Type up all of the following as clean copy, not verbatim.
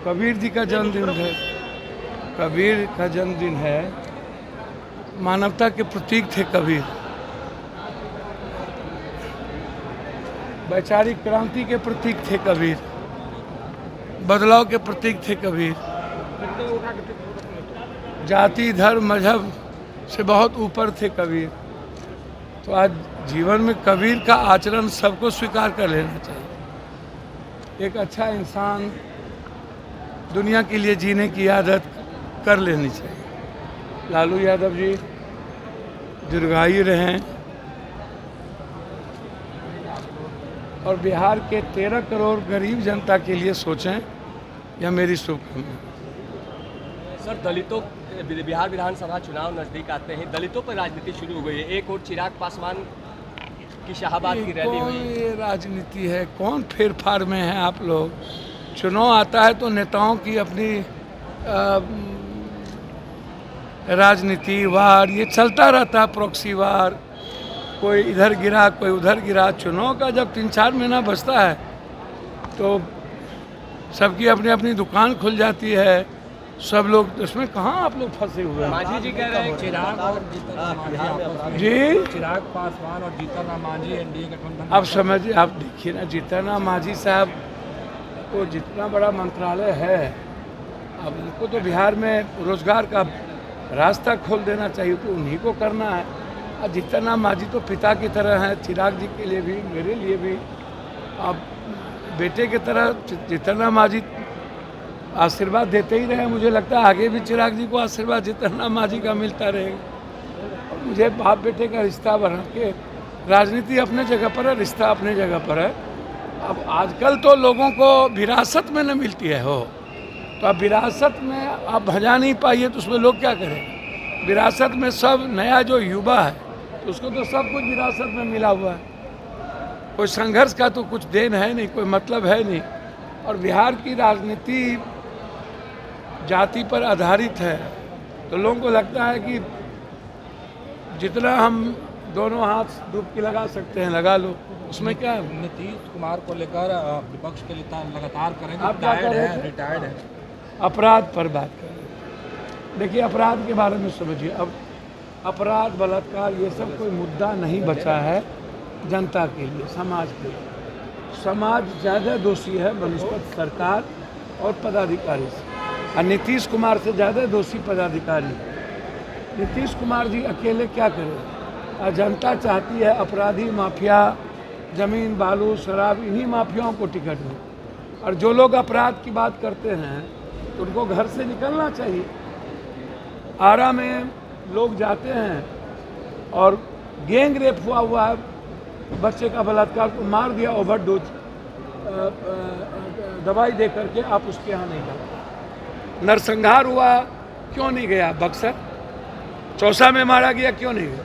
कबीर जी का जन्मदिन है। कबीर का जन्मदिन है। मानवता के प्रतीक थे कबीर। वैचारिक क्रांति के प्रतीक थे कबीर। बदलाव के प्रतीक थे कबीर। जाति धर्म मजहब से बहुत ऊपर थे कबीर। तो आज जीवन में कबीर का आचरण सबको स्वीकार कर लेना चाहिए। एक अच्छा इंसान दुनिया के लिए जीने की आदत कर लेनी चाहिए। लालू यादव जी दीर्घायु रहें और बिहार के 13 करोड़ गरीब जनता के लिए सोचें, यह मेरी शुभकामना। सर, दलितों बिहार विधानसभा चुनाव नजदीक आते हैं, दलितों पर राजनीति शुरू हो गई है। एक और चिराग पासवान की शाहबाद की रैली हुई। ये राजनीति है, कौन फेर फार में है आप लोग। चुनाव आता है तो नेताओं की अपनी राजनीति वार ये चलता रहता है, प्रॉक्सी वार, कोई इधर गिरा कोई उधर गिरा। चुनाव का जब 3-4 महीना बचता है तो सबकी अपनी अपनी दुकान खुल जाती है। सब लोग उसमें कहाँ आप लोग फंसे हुए हैं। मांझी जी कह रहे हैं चिराग और जीतन जी चिराग पासवान और जीतन राम मांझी एनडीए गठबंधन। अब समझिए, आप देखिए ना, जीतन राम मांझी साहब को जितना बड़ा मंत्रालय है, अब उनको तो बिहार में रोजगार का रास्ता खोल देना चाहिए, तो उन्हीं को करना है। और जीतन राम मांझी तो पिता की तरह हैं, चिराग जी के लिए भी, मेरे लिए भी। अब बेटे की तरह जीतन राम मांझी आशीर्वाद देते ही रहे। मुझे लगता है आगे भी चिराग जी को आशीर्वाद जीतन राम मांझी का मिलता रहेगा। मुझे बाप बेटे का रिश्ता बना के, राजनीति अपने जगह पर है, रिश्ता अपने जगह पर है। अब आजकल तो लोगों को विरासत में न मिलती है हो, तो अब विरासत में आप भजा नहीं पाइए तो उसमें लोग क्या करें। विरासत में सब नया जो युवा है तो उसको तो सब कुछ विरासत में मिला हुआ है। कोई संघर्ष का तो कुछ देन है नहीं, कोई मतलब है नहीं। और बिहार की राजनीति जाति पर आधारित है, तो लोगों को लगता है कि जितना हम दोनों हाथ डुबकी लगा सकते हैं लगा लो, उसमें क्या है। नीतीश कुमार को लेकर विपक्ष के लिए लगातार करेंगे। आप क्या कह रहे थे? रिटायर्ड है। अपराध पर बात कर रहे हैं। देखिए, अपराध के बारे में समझिए। अब अपराध बलात्कार ये सब कोई मुद्दा नहीं बचा है जनता के लिए, समाज के लिए। समाज ज़्यादा दोषी है बनस्पत सरकार और पदाधिकारी से, और नीतीश कुमार से ज़्यादा दोषी पदाधिकारी। नीतीश कुमार जी अकेले क्या करें। जनता चाहती है अपराधी माफिया, ज़मीन बालू शराब, इन्हीं माफियाओं को टिकट दो। और जो लोग अपराध की बात करते हैं तो उनको घर से निकलना चाहिए। आरा में लोग जाते हैं और गैंग रेप हुआ है, बच्चे का बलात्कार को मार दिया ओवरडोज दवाई दे करके, आप उसके यहाँ नहीं गए। नरसंहार हुआ, क्यों नहीं गया। बक्सर चौसा में मारा गया, क्यों नहीं गया।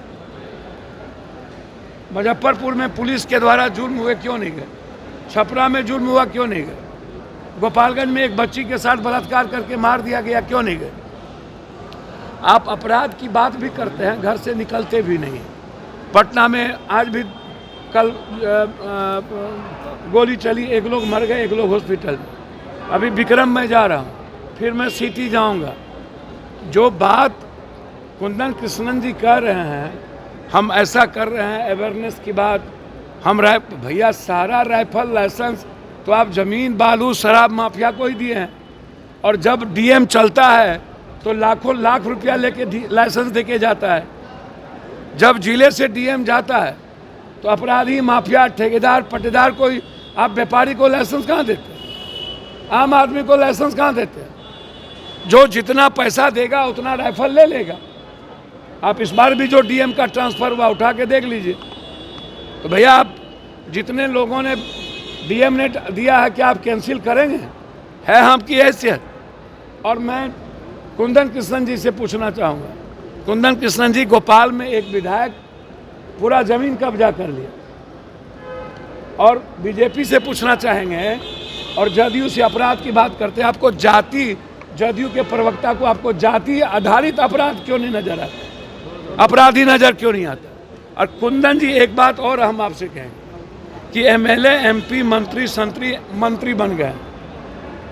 मुजफ्फरपुर में पुलिस के द्वारा जुल्म हुए, क्यों नहीं गए। छपरा में जुल्म हुआ, क्यों नहीं गए। गोपालगंज में एक बच्ची के साथ बलात्कार करके मार दिया गया, क्यों नहीं गए। आप अपराध की बात भी करते हैं, घर से निकलते भी नहीं। पटना में आज भी कल गोली चली, एक लोग मर गए, एक लोग हॉस्पिटल में। अभी विक्रम में जा रहा हूँ, फिर मैं सिटी जाऊँगा। जो बात कुंदन कृष्णन जी कह रहे हैं, हम ऐसा कर रहे हैं अवेयरनेस की बात, हम भैया सारा राइफल लाइसेंस तो आप ज़मीन बालू शराब माफिया को ही दिए हैं। और जब डीएम चलता है तो लाखों लाख रुपया लेके लाइसेंस देके जाता है। जब जिले से डीएम जाता है तो अपराधी माफिया ठेकेदार पट्टेदार को, आप व्यापारी को लाइसेंस कहाँ देते हैं। आम आदमी को लाइसेंस कहाँ देते हैं। जो जितना पैसा देगा उतना राइफल ले लेगा। आप इस बार भी जो डीएम का ट्रांसफ़र हुआ उठा के देख लीजिए। तो भैया आप जितने लोगों ने डीएम ने दिया है, क्या आप कैंसिल करेंगे। है आपकी हैसियत। और मैं कुंदन कृष्णन जी से पूछना चाहूँगा, कुंदन कृष्णन जी भोपाल में एक विधायक पूरा ज़मीन कब्जा कर लिया, और बीजेपी से पूछना चाहेंगे, और जदयू से अपराध की बात करते हैं, आपको जाति, जदयू के प्रवक्ता को आपको जाति आधारित अपराध क्यों नहीं नजर आता, अपराधी नजर क्यों नहीं आता। और कुंदन जी एक बात और हम आपसे कहेंगे कि एमएलए एमपी मंत्री संतरी मंत्री बन गए,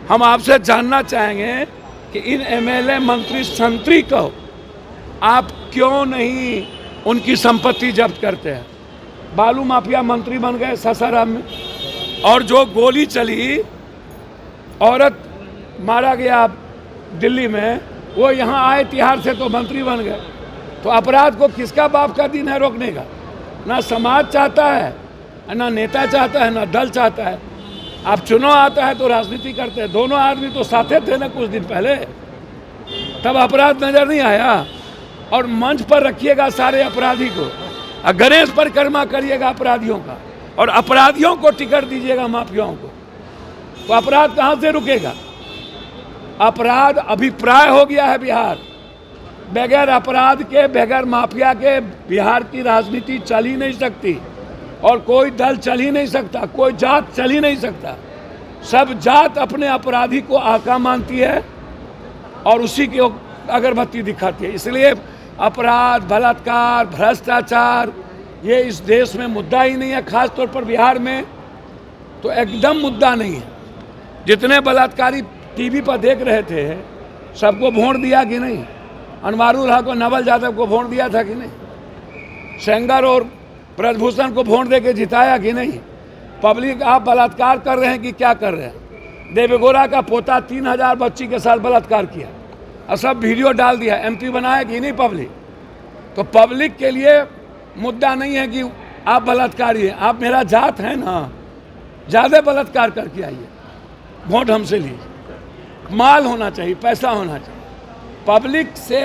हम आपसे जानना चाहेंगे कि इन एमएलए मंत्री संतरी को आप क्यों नहीं उनकी संपत्ति जब्त करते हैं। बालू माफिया मंत्री बन गए सासाराम में, और जो गोली चली, औरत मारा गया दिल्ली में, वो यहाँ आए तिहाड़ से तो मंत्री बन गए। तो अपराध को किसका बाप का दिन है रोकने का? ना समाज चाहता है, ना नेता चाहता है, ना दल चाहता है। आप चुनाव आता है तो राजनीति करते हैं। दोनों आदमी तो साथे थे ना कुछ दिन पहले, तब अपराध नजर नहीं आया। और मंच पर रखिएगा सारे अपराधी को, गणेश परिक्रमा करिएगा अपराधियों का, और अपराधियों को टिकट दीजिएगा माफियाओं को, तो अपराध कहाँ से रुकेगा? अपराध अभिप्राय हो गया है बिहार। बगैर अपराध के, बगैर माफिया के बिहार की राजनीति चल ही नहीं सकती, और कोई दल चल ही नहीं सकता, कोई जात चल ही नहीं सकता। सब जात अपने अपराधी को आका मानती है और उसी की अगरबत्ती दिखाती है। इसलिए अपराध, बलात्कार, भ्रष्टाचार ये इस देश में मुद्दा ही नहीं है। खास तौर पर बिहार में तो एकदम मुद्दा नहीं है। जितने बलात्कारी टीवी पर देख रहे थे, सबको वोट दिया कि नहीं? अनवारुल हक और नवल यादव को वोट दिया था कि नहीं? सेंगर और ब्रजभूषण को वोट देके जिताया कि नहीं? पब्लिक आप बलात्कार कर रहे हैं कि क्या कर रहे हैं? देवेगौड़ा का पोता 3000 बच्ची के साथ बलात्कार किया और सब वीडियो डाल दिया। एमपी बनाया कि नहीं पब्लिक? तो पब्लिक के लिए मुद्दा नहीं है कि आप बलात्कारी हैं, आप मेरा जात है ना, ज़्यादा बलात्कार करके आइए, वोट हमसे लीजिए। माल होना चाहिए, पैसा होना चाहिए। पब्लिक से